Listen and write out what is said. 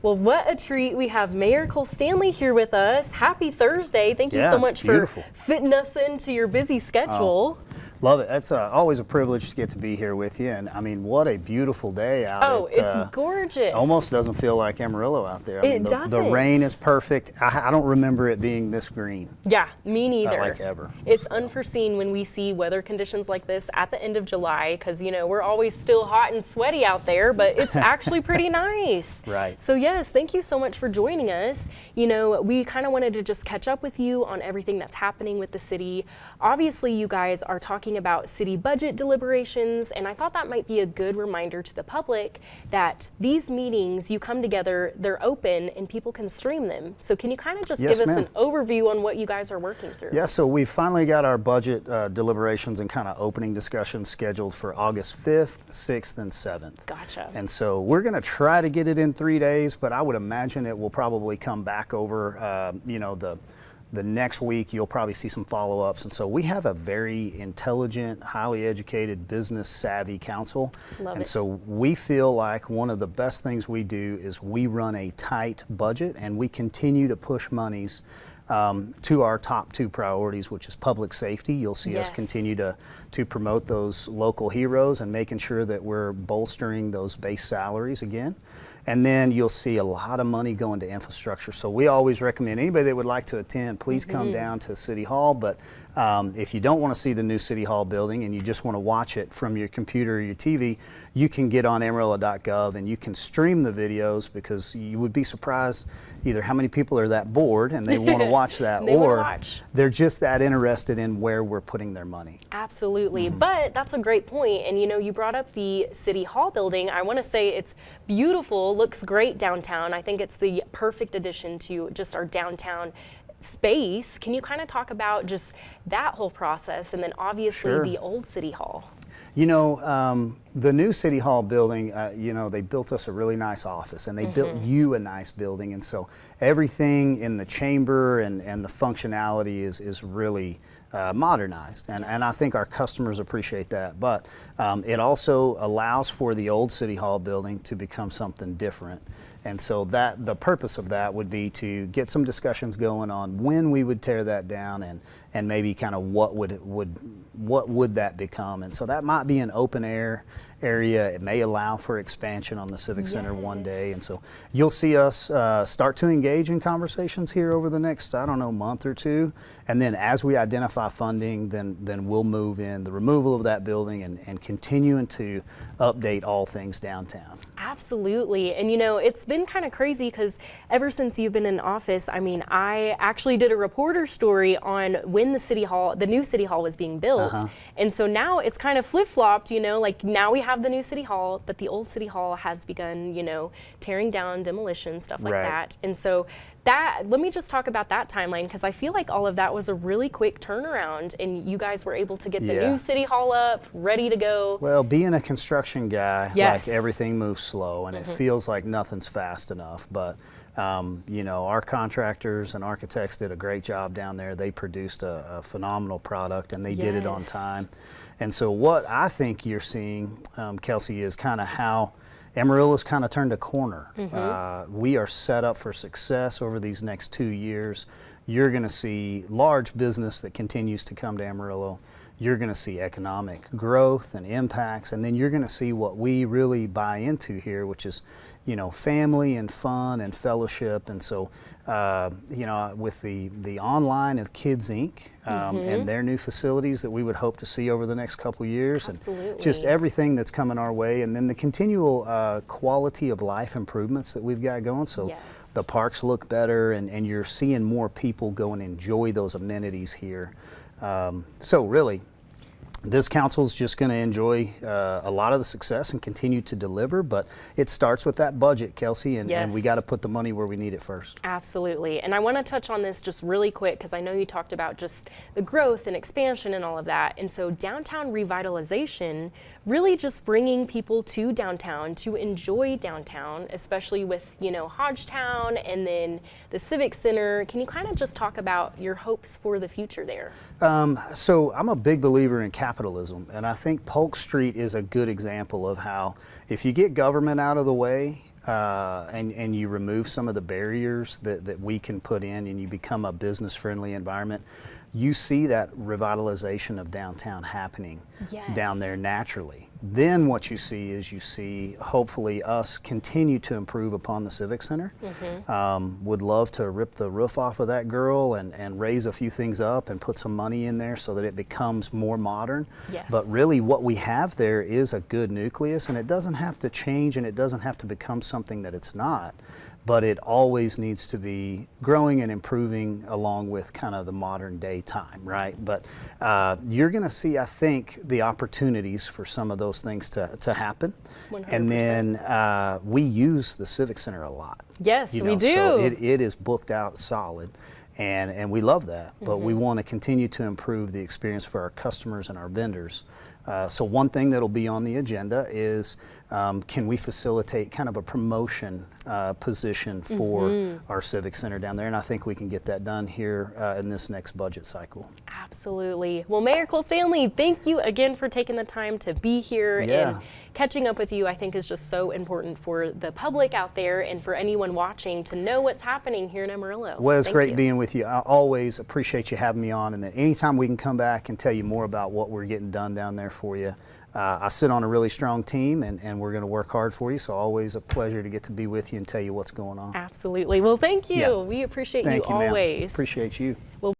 Well, what a treat. We have Mayor Stanley here with us. Happy Thursday. Thank you so much for fitting us into your busy schedule. Love it. It's always a privilege to get to be here with you. And I mean, what a beautiful day out. Oh, it's gorgeous. Almost doesn't feel like Amarillo out there. It doesn't. The rain is perfect. I don't remember it being this green. Yeah, me neither. Like ever. It's unforeseen when we see weather conditions like this at the end of July, because, you know, we're always still hot and sweaty out there, but it's actually pretty nice. Right. So yes, thank you so much for joining us. You know, we kind of wanted to just catch up with you on everything that's happening with the city. Obviously, you guys are talking about city budget deliberations, and I thought that might be a good reminder to the public that these meetings, you come together, they're open, and people can stream them. So can you kind of just give us an overview on what you guys are working through? Yeah, so we've finally got our budget deliberations and kind of opening discussions scheduled for August 5th, 6th, and 7th. Gotcha. And so we're going to try to get it in 3 days, but I would imagine it will probably come back over, you know, the next week. You'll probably see some follow-ups. And so we have a very intelligent, highly educated, business savvy council. Love and it. so we feel like one of the best things we do is we run a tight budget, and we continue to push monies to our top two priorities, which is public safety. You'll see us continue to promote those local heroes and making sure that we're bolstering those base salaries again. And then you'll see a lot of money going to infrastructure. So we always recommend anybody that would like to attend, please come down to City Hall. But if you don't want to see the new City Hall building and you just want to watch it from your computer or your TV, you can get on Amarillo.gov and you can stream the videos, because you would be surprised either how many people are that bored and they want to watch that, or they're just that interested in where we're putting their money. Absolutely. But that's a great point. And you know, you brought up the City Hall building. I want to say it's beautiful, looks great downtown. I think it's the perfect addition to just our downtown space. Can you kind of talk about just that whole process, and then obviously the old City Hall? You know, the new City Hall building, you know, they built us a really nice office, and they built you a nice building, and so everything in the chamber and the functionality is really modernized, and I think our customers appreciate that. But it also allows for the old City Hall building to become something different. And so that the purpose of that would be to get some discussions going on when we would tear that down, and maybe kind of what would that become. And so that might be an open air area. It may allow for expansion on the Civic Center one day. And so you'll see us start to engage in conversations here over the next, I don't know, month or two. And then as we identify funding, then we'll move in the removal of that building and continuing to update all things downtown. Absolutely. And you know, it's been kind of crazy because ever since you've been in office, I mean, I actually did a reporter story on when the new City Hall was being built. And so now it's kind of flip-flopped, you know, like now we have the new City Hall, but the old City Hall has begun, you know, tearing down, demolition, stuff like that. And so let me just talk about that timeline, because I feel like all of that was a really quick turnaround, and you guys were able to get the new City Hall up, ready to go. Well, being a construction guy, like everything moves slow, and it feels like nothing's fast enough. But you know, our contractors and architects did a great job down there. They produced a phenomenal product, and they did it on time. And so what I think you're seeing, Kelsey, is kind of how Amarillo's kind of turned a corner. We are set up for success over these next 2 years. You're going to see large business that continues to come to Amarillo. You're going to see economic growth and impacts, and then you're going to see what we really buy into here, which is, you know, family and fun and fellowship. And so, you know, with the online of Kids Inc. And their new facilities that we would hope to see over the next couple years, and just everything that's coming our way, and then the continual quality of life improvements that we've got going. So the parks look better, and you're seeing more people go and enjoy those amenities here. So really, this council's just going to enjoy a lot of the success and continue to deliver, but it starts with that budget, Kelsey, and we got to put the money where we need it first. Absolutely. And I want to touch on this just really quick, because I know you talked about just the growth and expansion and all of that. And so downtown revitalization, really just bringing people to downtown to enjoy downtown, especially with, you know, Hodgetown and then the Civic Center. Can you kind of just talk about your hopes for the future there? So I'm a big believer in capitalism, and I think Polk Street is a good example of how if you get government out of the way, and you remove some of the barriers that we can put in, and you become a business-friendly environment, you see that revitalization of downtown happening down there naturally. Then what you see hopefully us continue to improve upon the Civic Center. Would love to rip the roof off of that girl and raise a few things up and put some money in there so that it becomes more modern. But really what we have there is a good nucleus, and it doesn't have to change, and it doesn't have to become something that it's not. But it always needs to be growing and improving along with kind of the modern day time, right? But you're going to see, I think, the opportunities for some of those things to happen. 100%. And then we use the Civic Center a lot. Yes, we do. So it is booked out solid. And we love that, but we want to continue to improve the experience for our customers and our vendors. So one thing that'll be on the agenda is can we facilitate kind of a promotion position for our Civic Center down there, and I think we can get that done here in this next budget cycle. Absolutely. Well, Mayor Cole Stanley, thank you again for taking the time to be here. And catching up with you, I think, is just so important for the public out there and for anyone watching to know what's happening here in Amarillo. Well, it's great being with you. I always appreciate you having me on, and that anytime we can come back and tell you more about what we're getting done down there for you. I sit on a really strong team, and we're going to work hard for you, so always a pleasure to get to be with you and tell you what's going on. Absolutely. Well, thank you. We appreciate you always. Appreciate you. Well,